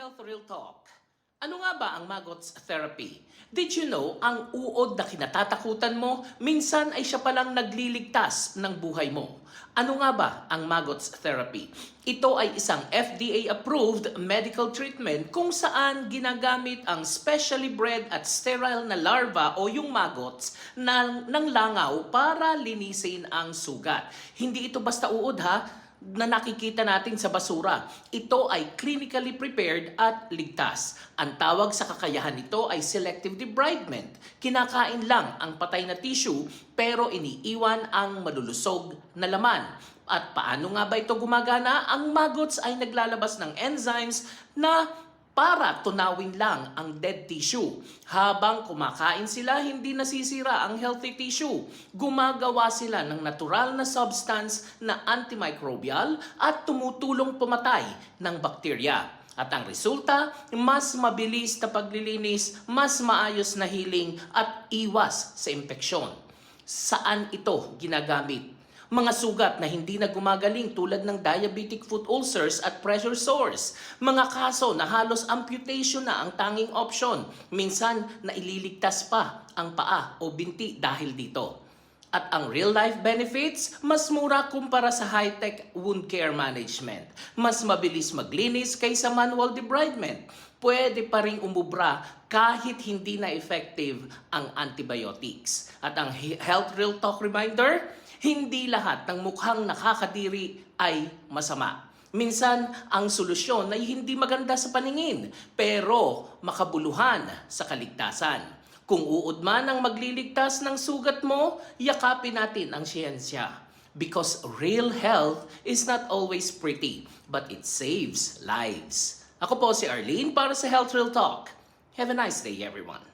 Health Real Talk. Ano nga ba ang maggots therapy? Did you know, ang uod na kinatatakutan mo, minsan ay siya palang nagliligtas ng buhay mo. Ano nga ba ang maggots therapy? Ito ay isang FDA-approved medical treatment kung saan ginagamit ang specially bred at sterile na larva o yung maggots ng langaw para linisin ang sugat. Hindi ito basta uod ha, na nakikita natin sa basura. Ito ay clinically prepared at ligtas. Ang tawag sa kakayahan nito ay selective debridement. Kinakain lang ang patay na tissue pero iniiwan ang malulusog na laman. At paano nga ba ito gumagana? Ang maggots ay naglalabas ng enzymes na para tunawin lang ang dead tissue. Habang kumakain sila, hindi nasisira ang healthy tissue. Gumagawa sila ng natural na substance na antimicrobial at tumutulong pumatay ng bakterya. At ang resulta, mas mabilis na paglilinis, mas maayos na healing at iwas sa impeksyon. Saan ito ginagamit? Mga sugat na hindi na gumagaling tulad ng diabetic foot ulcers at pressure sores. Mga kaso na halos amputation na ang tanging option. Minsan na ililigtas pa ang paa o binti dahil dito. At ang real-life benefits, mas mura kumpara sa high-tech wound care management. Mas mabilis maglinis kaysa manual debridement. Pwede pa ring umubra kahit hindi na effective ang antibiotics. At ang Health Real Talk reminder, hindi lahat ng mukhang nakakadiri ay masama. Minsan, ang solusyon ay hindi maganda sa paningin, pero makabuluhan sa kaligtasan. Kung uod man ang magliligtas ng sugat mo, yakapin natin ang siyensya. Because real health is not always pretty, but it saves lives. Ako po si Arlene para sa Health Real Talk. Have a nice day, everyone.